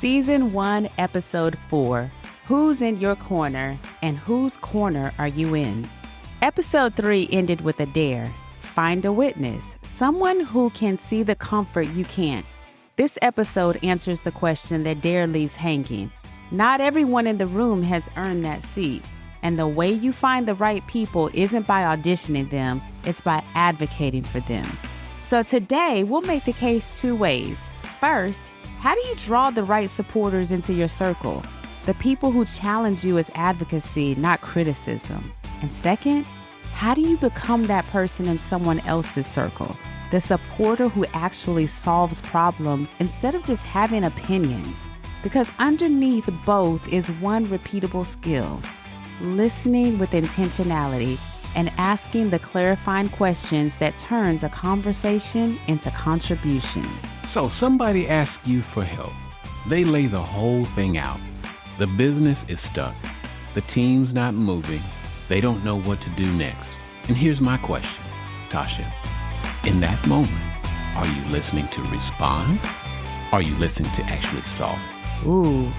Season 1, Episode 4, Who's in Your Corner and Whose Corner Are You In? Episode 3 ended with a dare. Find a witness, someone who can see the comfort you can't. This episode answers the question that dare leaves hanging. Not everyone in the room has earned that seat. And the way you find the right people isn't by auditioning them, it's by advocating for them. So today, we'll make the case two ways. First, how do you draw the right supporters into your circle? The people who challenge you as advocacy, not criticism. And second, how do you become that person in someone else's circle? The supporter who actually solves problems instead of just having opinions. Because underneath both is one repeatable skill: listening with intentionality and asking the clarifying questions that turns a conversation into contribution. So somebody asks you for help. They lay the whole thing out. The business is stuck. The team's not moving. They don't know what to do next. And here's my question, Tasha. In that moment, are you listening to respond? Are you listening to actually solve it? Ooh,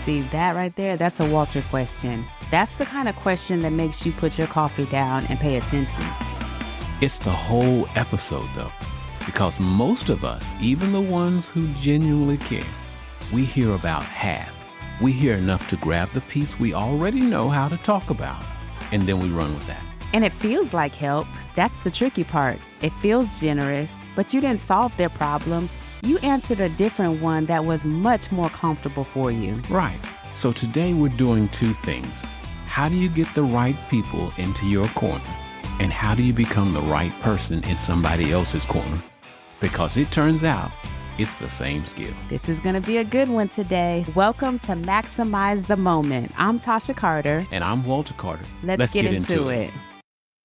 see that right there? That's a Walter question. That's the kind of question that makes you put your coffee down and pay attention. It's the whole episode, though, because most of us, even the ones who genuinely care, we hear about half. We hear enough to grab the piece we already know how to talk about, and then we run with that. And it feels like help. That's the tricky part. It feels generous, but you didn't solve their problem. You answered a different one that was much more comfortable for you. Right. So today we're doing two things. How do you get the right people into your corner? And how do you become the right person in somebody else's corner? Because it turns out it's the same skill. This is going to be a good one today. Welcome to Maximize the Moment. I'm Tasha Carter. And I'm Walter Carter. Let's get into it.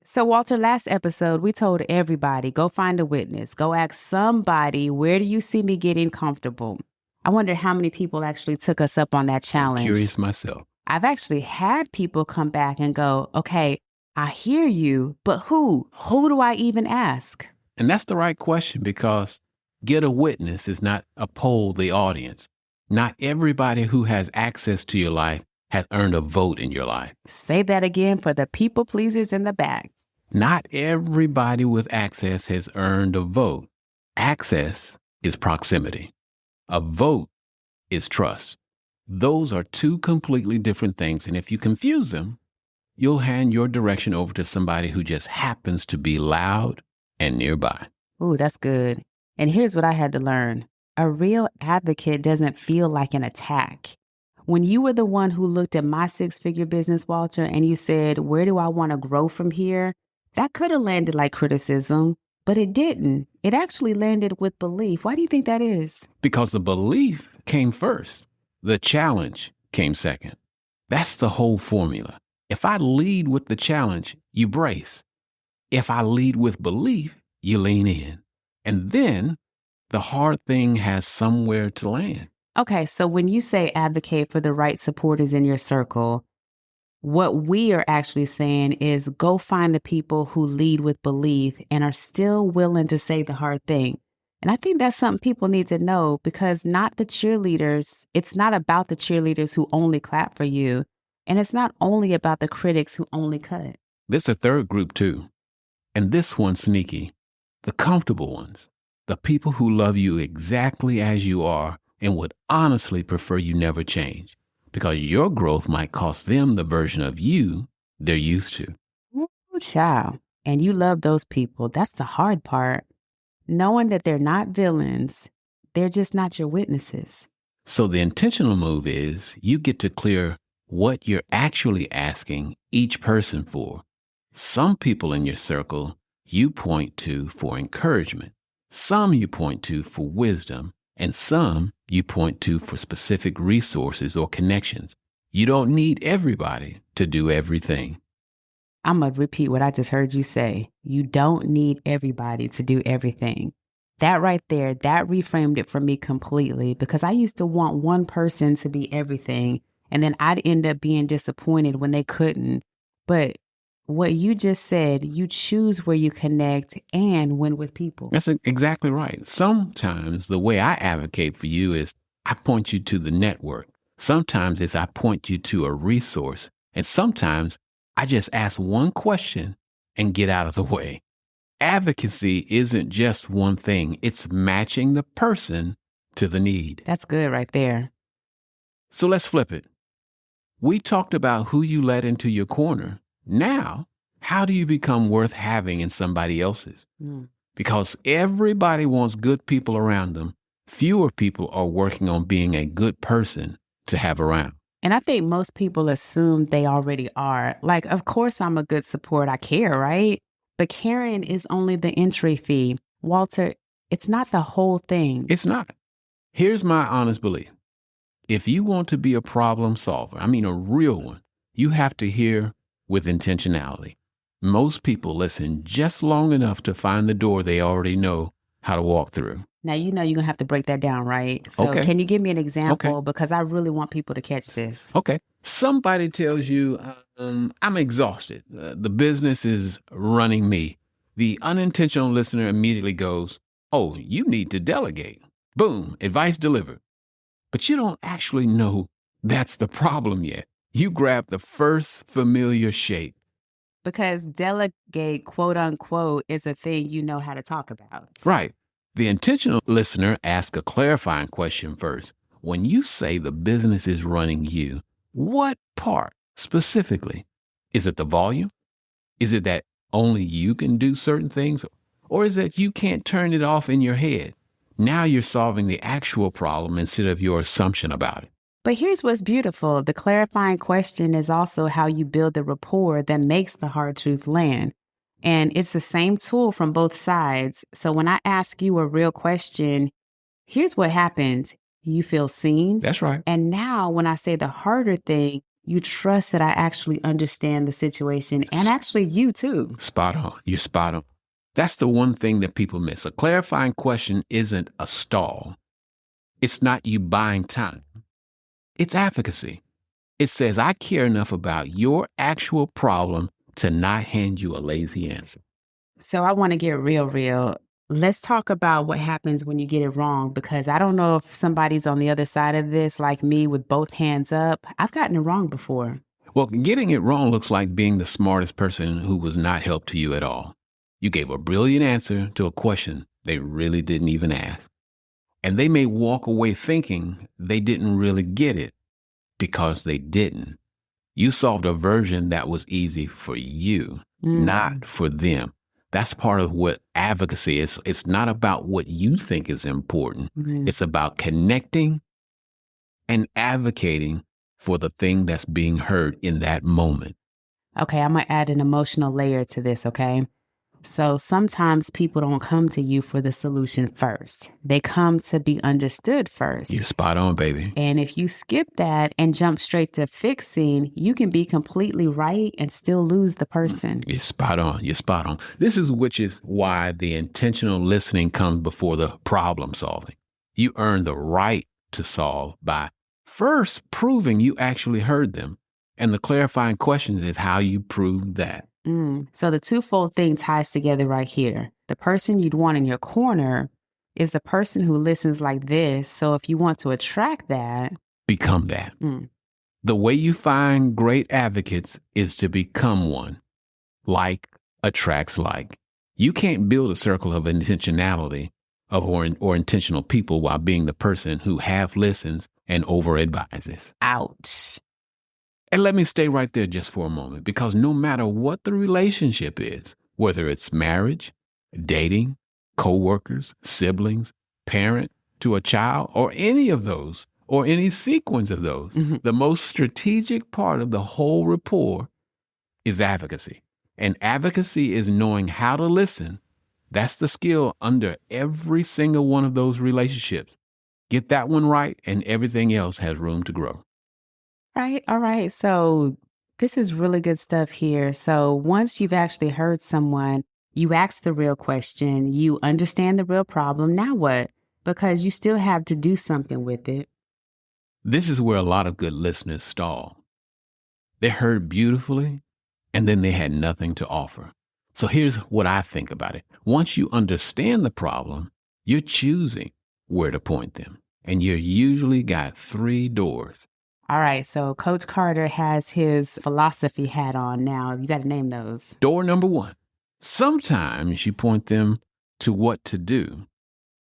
So Walter, last episode, we told everybody, go find a witness. Go ask somebody, where do you see me getting comfortable? I wonder how many people actually took us up on that challenge. I'm curious myself. I've actually had people come back and go, okay, I hear you, but who? Who do I even ask? And that's the right question, because get a witness is not a poll the audience. Not everybody who has access to your life has earned a vote in your life. Say that again for the people pleasers in the back. Not everybody with access has earned a vote. Access is proximity. A vote is trust. Those are two completely different things. And if you confuse them, you'll hand your direction over to somebody who just happens to be loud and nearby. Ooh, that's good. And here's what I had to learn. A real advocate doesn't feel like an attack. When you were the one who looked at my six-figure business, Walter, and you said, where do I want to grow from here? That could have landed like criticism, but it didn't. It actually landed with belief. Why do you think that is? Because the belief came first. The challenge came second. That's the whole formula. If I lead with the challenge, you brace. If I lead with belief, you lean in. And then the hard thing has somewhere to land. Okay, so when you say advocate for the right supporters in your circle, what we are actually saying is go find the people who lead with belief and are still willing to say the hard thing. And I think that's something people need to know, because not the cheerleaders, it's not about the cheerleaders who only clap for you. And it's not only about the critics who only cut. There's a third group too. And this one's sneaky. The comfortable ones. The people who love you exactly as you are and would honestly prefer you never change, because your growth might cost them the version of you they're used to. Ooh, child. And you love those people. That's the hard part. Knowing that they're not villains, they're just not your witnesses. So the intentional move is you get to clear what you're actually asking each person for. Some people in your circle you point to for encouragement. Some you point to for wisdom. And some you point to for specific resources or connections. You don't need everybody to do everything. I'm going to repeat what I just heard you say. You don't need everybody to do everything. That right there, that reframed it for me completely, because I used to want one person to be everything, and then I'd end up being disappointed when they couldn't. But what you just said, you choose where you connect and win with people. That's exactly right. Sometimes the way I advocate for you is I point you to the network. Sometimes it's I point you to a resource. And sometimes I just ask one question and get out of the way. Advocacy isn't just one thing, it's matching the person to the need. That's good right there. So let's flip it. We talked about who you let into your corner. Now, how do you become worth having in somebody else's? Because everybody wants good people around them. Fewer people are working on being a good person to have around. And I think most people assume they already are. Like, of course, I'm a good support. I care, right? But caring is only the entry fee. Walter, it's not the whole thing. It's not. Here's my honest belief. If you want to be a problem solver, I mean a real one, you have to hear with intentionality. Most people listen just long enough to find the door they already know how to walk through. Now, you're going to have to break that down, right? So Okay. Can you give me an example? Okay. Because I really want people to catch this. Okay. Somebody tells you, I'm exhausted. The business is running me. The unintentional listener immediately goes, oh, you need to delegate. Boom, advice delivered. But you don't actually know that's the problem yet. You grab the first familiar shape. Because delegate, quote unquote, is a thing you know how to talk about. Right. The intentional listener asks a clarifying question first. When you say the business is running you, what part specifically? Is it the volume? Is it that only you can do certain things? Or is it you can't turn it off in your head? Now you're solving the actual problem instead of your assumption about it. But here's what's beautiful. The clarifying question is also how you build the rapport that makes the hard truth land. And it's the same tool from both sides. So when I ask you a real question, here's what happens. You feel seen. That's right. And now when I say the harder thing, you trust that I actually understand the situation and actually you too. Spot on. You're spot on. That's the one thing that people miss. A clarifying question isn't a stall. It's not you buying time. It's advocacy. It says, I care enough about your actual problem to not hand you a lazy answer. So I want to get real. Let's talk about what happens when you get it wrong, because I don't know if somebody's on the other side of this like me with both hands up. I've gotten it wrong before. Well, getting it wrong looks like being the smartest person who was not help to you at all. You gave a brilliant answer to a question they really didn't even ask. And they may walk away thinking they didn't really get it because they didn't. You solved a version that was easy for you, not for them. That's part of what advocacy is. It's not about what you think is important. It's about connecting and advocating for the thing that's being heard in that moment. Okay, I'm going to add an emotional layer to this, okay? So sometimes people don't come to you for the solution first. They come to be understood first. You're spot on, baby. And if you skip that and jump straight to fixing, you can be completely right and still lose the person. You're spot on. You're spot on. Which is why the intentional listening comes before the problem solving. You earn the right to solve by first proving you actually heard them. And the clarifying questions is how you prove that. So the twofold thing ties together right here. The person you'd want in your corner is the person who listens like this. So if you want to attract that, become that. The way you find great advocates is to become one. Like attracts like. You can't build a circle of intentionality or intentional people while being the person who half listens and over advises. Ouch. And let me stay right there just for a moment, because no matter what the relationship is, whether it's marriage, dating, coworkers, siblings, parent to a child, or any of those, or any sequence of those, the most strategic part of the whole rapport is advocacy. And advocacy is knowing how to listen. That's the skill under every single one of those relationships. Get that one right, and everything else has room to grow. Right. All right. So this is really good stuff here. So once you've actually heard someone, you ask the real question, you understand the real problem. Now what? Because you still have to do something with it. This is where a lot of good listeners stall. They heard beautifully, and then they had nothing to offer. So here's what I think about it. Once you understand the problem, you're choosing where to point them. and you usually got 3 doors. All right, so Coach Carter has his philosophy hat on now. You got to name those. Door number 1. Sometimes you point them to what to do.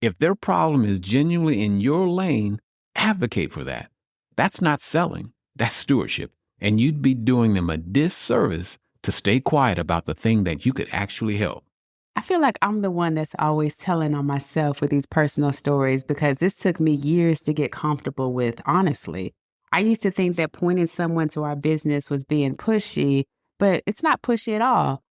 If their problem is genuinely in your lane, advocate for that. That's not selling, that's stewardship. And you'd be doing them a disservice to stay quiet about the thing that you could actually help. I feel like I'm the one that's always telling on myself with these personal stories because this took me years to get comfortable with, honestly. I used to think that pointing someone to our business was being pushy, but it's not pushy at all.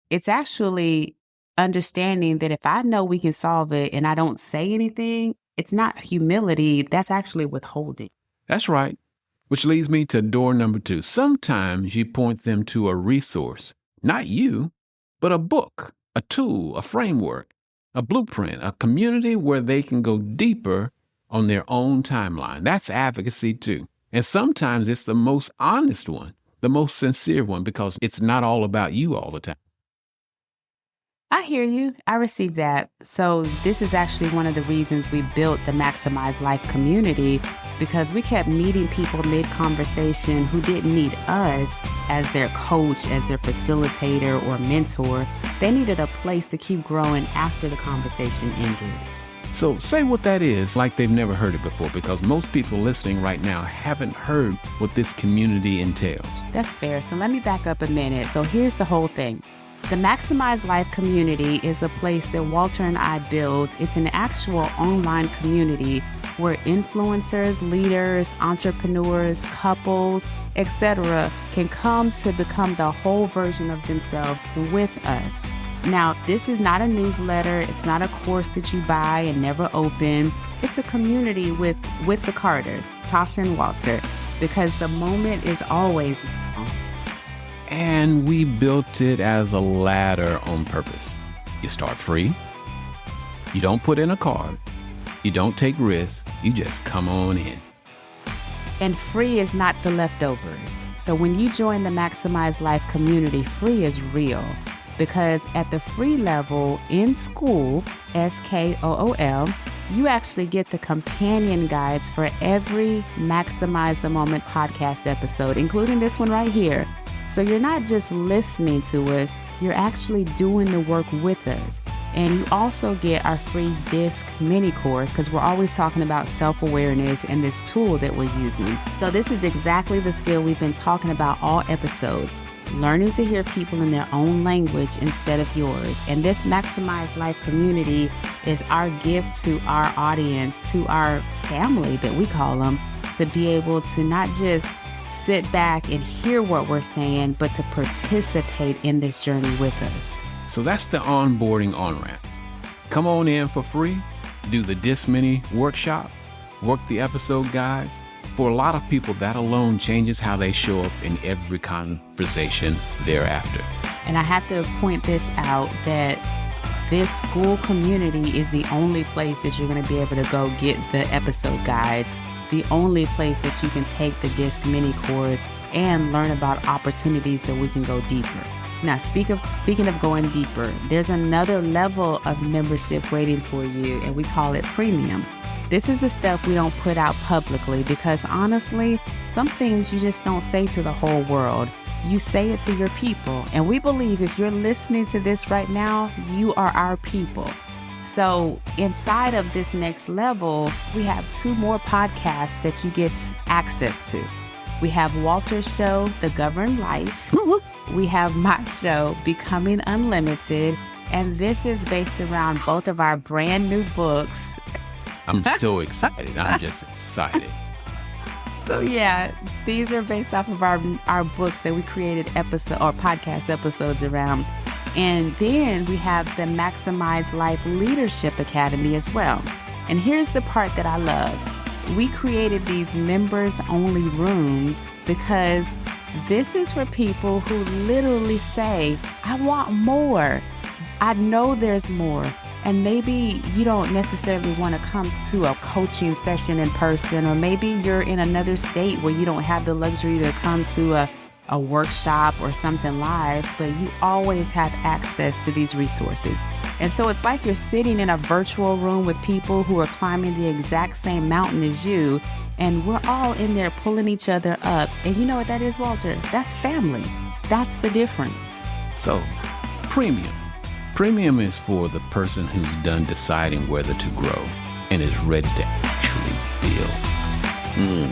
It's actually understanding that if I know we can solve it and I don't say anything, it's not humility. That's actually withholding. That's right. Which leads me to door number 2. Sometimes you point them to a resource, not you, but a book, a tool, a framework, a blueprint, a community where they can go deeper on their own timeline. That's advocacy too. And sometimes it's the most honest one, the most sincere one, because it's not all about you all the time. I hear you. I received that. So this is actually one of the reasons we built the Maximize Life community, because we kept meeting people mid-conversation who didn't need us as their coach, as their facilitator or mentor. They needed a place to keep growing after the conversation ended. So say what that is like they've never heard it before, because most people listening right now haven't heard what this community entails. That's fair. So let me back up a minute. So here's the whole thing. The Maximize Life community is a place that Walter and I built. It's an actual online community where influencers, leaders, entrepreneurs, couples, etc. can come to become the whole version of themselves with us. Now, this is not a newsletter. It's not a course that you buy and never open. It's a community with the Carters, Tasha and Walter, because the moment is always now. And we built it as a ladder on purpose. You start free. You don't put in a card. You don't take risks. You just come on in. And free is not the leftovers. So when you join the Maximize Life community, free is real. Because at the free level in school, SKOOL, you actually get the companion guides for every Maximize the Moment podcast episode, including this one right here. So you're not just listening to us, you're actually doing the work with us. And you also get our free DISC mini course, because we're always talking about self-awareness and this tool that we're using. So this is exactly the skill we've been talking about all episode. Learning to hear people in their own language instead of yours. And this Maximize Life community is our gift to our audience, to our family that we call them, to be able to not just sit back and hear what we're saying, but to participate in this journey with us. So that's the onboarding on-ramp. Come on in for free, do the DISC Mini workshop, work the episode guides. For a lot of people, that alone changes how they show up in every conversation thereafter. And I have to point this out that this school community is the only place that you're going to be able to go get the episode guides, the only place that you can take the DISC mini course and learn about opportunities that we can go deeper. Now, speaking of going deeper, there's another level of membership waiting for you, and we call it premium. This is the stuff we don't put out publicly because honestly, some things you just don't say to the whole world. You say it to your people. And we believe if you're listening to this right now, you are our people. So inside of this next level, we have 2 more podcasts that you get access to. We have Walter's show, The Governed Life. We have my show, Becoming Unlimited. And this is based around both of our brand new books. I'm so excited. I'm just excited. So yeah, these are based off of our books that we created podcast episodes around. And then we have the Maximize Life Leadership Academy as well. And here's the part that I love. We created these members-only rooms because this is for people who literally say, I want more. I know there's more. And maybe you don't necessarily want to come to a coaching session in person, or maybe you're in another state where you don't have the luxury to come to a workshop or something live, but you always have access to these resources. And so it's like you're sitting in a virtual room with people who are climbing the exact same mountain as you, and we're all in there pulling each other up. And you know what that is, Walter? That's family. That's the difference. So, premium. Premium is for the person who's done deciding whether to grow and is ready to actually build.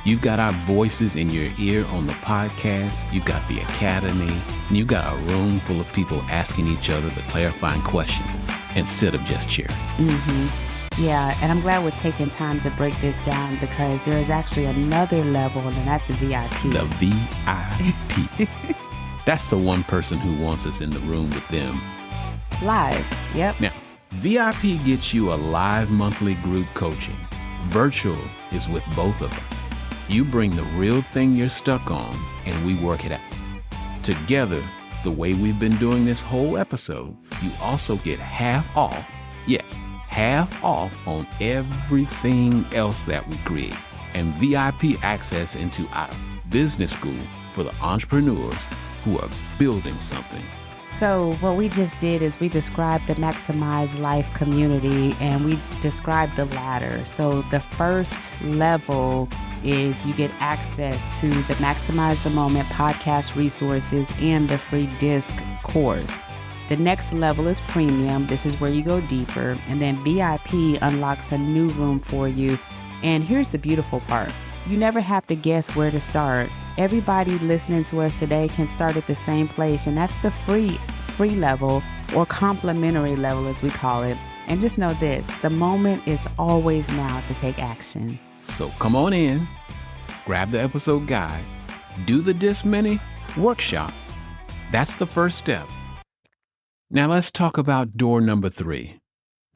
You've got our voices in your ear on the podcast. You've got the academy. And you've got a room full of people asking each other the clarifying question instead of just cheering. Yeah, and I'm glad we're taking time to break this down because there is actually another level, and that's a VIP. The VIP. That's the one person who wants us in the room with them. Live, yep. Now, VIP gets you a live monthly group coaching. Virtual is with both of us. You bring the real thing you're stuck on, and we work it out. Together, the way we've been doing this whole episode, you also get half off. Yes, half off on everything else that we create. And VIP access into our business school for the entrepreneurs who are building something. So what we just did is we described the Maximize Life community and we described the ladder. So the first level is you get access to the Maximize the Moment podcast resources and the free disc course. The next level is premium. This is where you go deeper. And then VIP unlocks a new room for you. And here's the beautiful part. You never have to guess where to start. Everybody listening to us today can start at the same place, and that's the free level or complimentary level as we call it. And just know this, the moment is always now to take action. So come on in, grab the episode guide, do the Disc Mini workshop. That's the first step. Now let's talk about door number 3.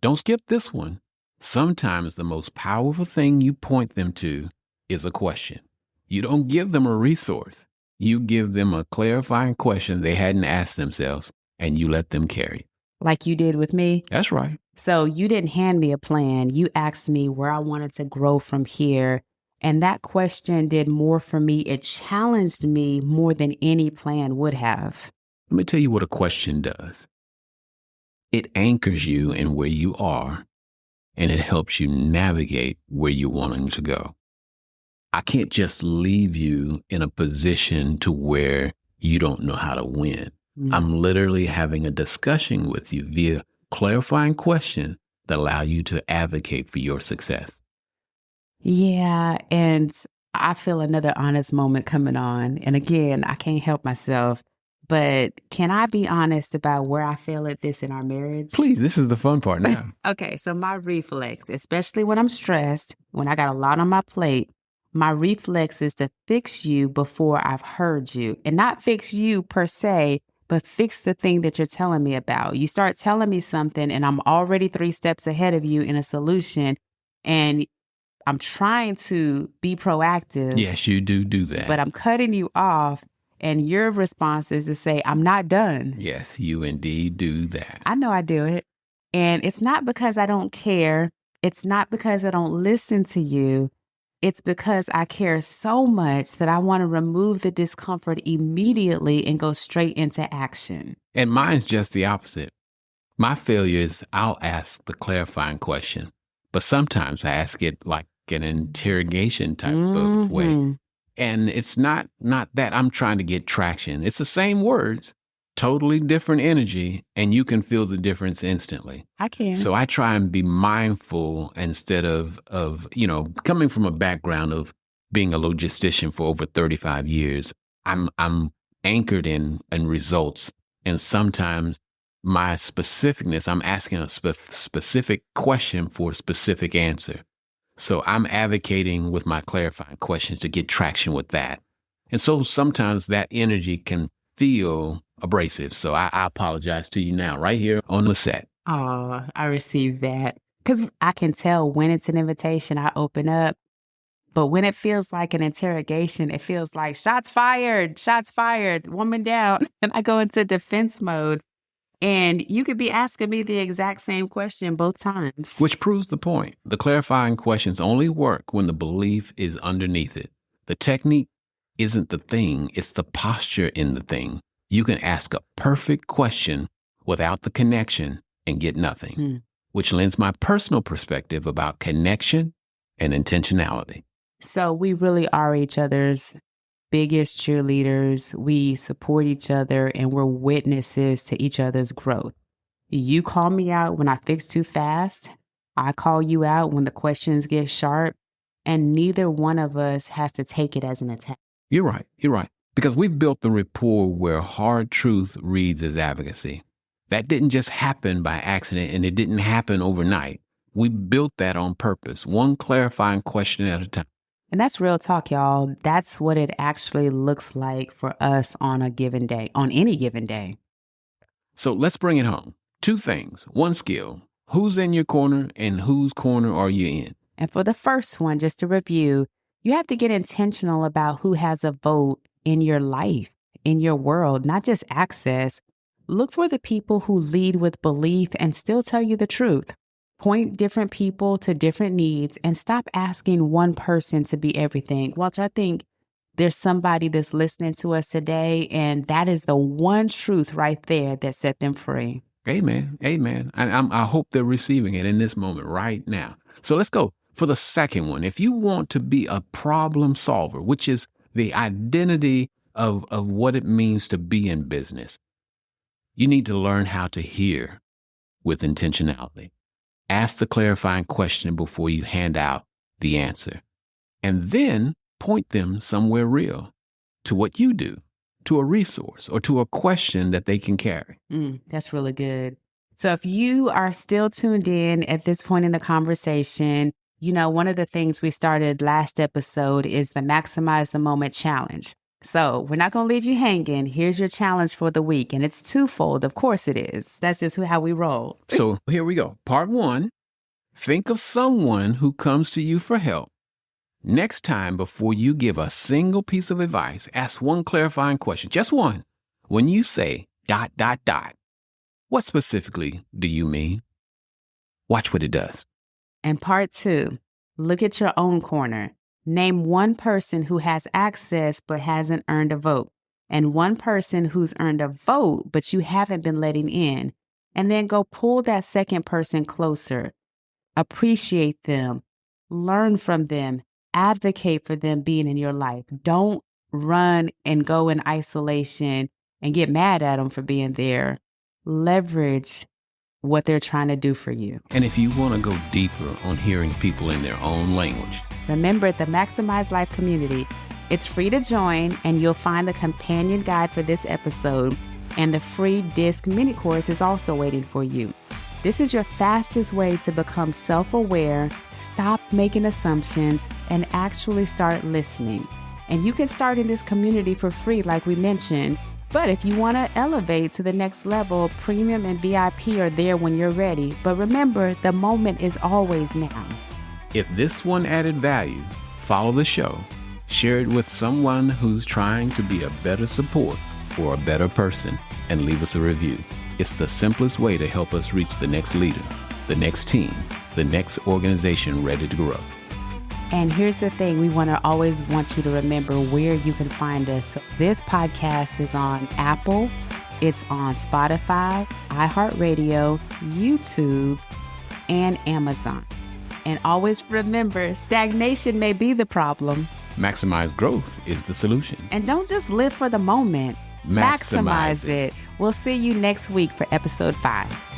Don't skip this one. Sometimes the most powerful thing you point them to is a question. You don't give them a resource. You give them a clarifying question they hadn't asked themselves, and you let them carry it. Like you did with me? That's right. So you didn't hand me a plan. You asked me where I wanted to grow from here. And that question did more for me. It challenged me more than any plan would have. Let me tell you what a question does. It anchors you in where you are, and it helps you navigate where you're wanting to go. I can't just leave you in a position to where you don't know how to win. I'm literally having a discussion with you via clarifying question that allow you to advocate for your success. Yeah, and I feel another honest moment coming on. And again, I can't help myself, but can I be honest about where I feel at this in our marriage? Please, this is the fun part now. Okay, so my reflex, especially when I'm stressed, when I got a lot on my plate, my reflex is to fix you before I've heard you. And not fix you per se, but fix the thing that you're telling me about. You start telling me something and I'm already 3 steps ahead of you in a solution and I'm trying to be proactive. Yes, you do that. But I'm cutting you off and your response is to say, I'm not done. Yes, you indeed do that. I know I do it. And it's not because I don't care. It's not because I don't listen to you. It's because I care so much that I want to remove the discomfort immediately and go straight into action. And mine's just the opposite. My failure is I'll ask the clarifying question, but sometimes I ask it like an interrogation type of way. And it's not that I'm trying to get traction. It's the same words, totally different energy, and you can feel the difference instantly. I can. So I try and be mindful instead of coming from a background of being a logistician for over 35 years. I'm anchored in results, and sometimes my specificness, I'm asking a specific question for a specific answer. So I'm advocating with my clarifying questions to get traction with that. And so sometimes that energy can feel abrasive. So I apologize to you now, right here on the set. Oh, I received that. Because I can tell when it's an invitation, I open up. But when it feels like an interrogation, it feels like shots fired, woman down. And I go into defense mode. And you could be asking me the exact same question both times. Which proves the point. The clarifying questions only work when the belief is underneath it. The technique, the technique is to ask the clarifying question, but sometimes the answer is isn't the thing, it's the posture in the thing. You can ask a perfect question without the connection and get nothing, which lends my personal perspective about connection and intentionality. So we really are each other's biggest cheerleaders. We support each other and we're witnesses to each other's growth. You call me out when I fix too fast. I call you out when the questions get sharp, and neither one of us has to take it as an attack. You're right. Because we've built the rapport where hard truth reads as advocacy. That didn't just happen by accident, and it didn't happen overnight. We built that on purpose, one clarifying question at a time. And that's real talk, y'all. That's what it actually looks like for us on a given day, on any given day. So let's bring it home. 2 things, 1 skill. Who's in your corner and whose corner are you in? And for the first one, just to review, you have to get intentional about who has a vote in your life, in your world, not just access. Look for the people who lead with belief and still tell you the truth. Point different people to different needs and stop asking one person to be everything. Walter, I think there's somebody that's listening to us today, and that is the one truth right there that set them free. Amen. I hope they're receiving it in this moment right now. So let's go for the second one. If you want to be a problem solver, which is the identity of what it means to be in business, you need to learn how to hear with intentionality. Ask the clarifying question before you hand out the answer, and then point them somewhere real, to what you do, to a resource, or to a question that they can carry. That's really good. So if you are still tuned in at this point in the conversation, you know, one of the things we started last episode is the Maximize the Moment Challenge. So we're not going to leave you hanging. Here's your challenge for the week. And it's twofold. Of course it is. That's just how we roll. So here we go. Part 1, think of someone who comes to you for help. Next time, before you give a single piece of advice, ask one clarifying question, just one. When you say ... what specifically do you mean? Watch what it does. And part 2, look at your own corner. Name one person who has access but hasn't earned a vote, and one person who's earned a vote but you haven't been letting in. And then go pull that second person closer. Appreciate them. Learn from them. Advocate for them being in your life. Don't run and go in isolation and get mad at them for being there. Leverage what they're trying to do for you. And if you want to go deeper on hearing people in their own language, remember the Maximize Life community. It's free to join, and you'll find the companion guide for this episode, and the free disc mini course is also waiting for you. This is your fastest way to become self-aware, stop making assumptions, and actually start listening. And you can start in this community for free, like we mentioned. But if you want to elevate to the next level, Premium and VIP are there when you're ready. But remember, the moment is always now. If this one added value, follow the show, share it with someone who's trying to be a better support or a better person, and leave us a review. It's the simplest way to help us reach the next leader, the next team, the next organization ready to grow. And here's the thing, we always want you to remember where you can find us. So this podcast is on Apple, it's on Spotify, iHeartRadio, YouTube, and Amazon. And always remember, stagnation may be the problem. Maximize growth is the solution. And don't just live for the moment. Maximize it. We'll see you next week for episode 5.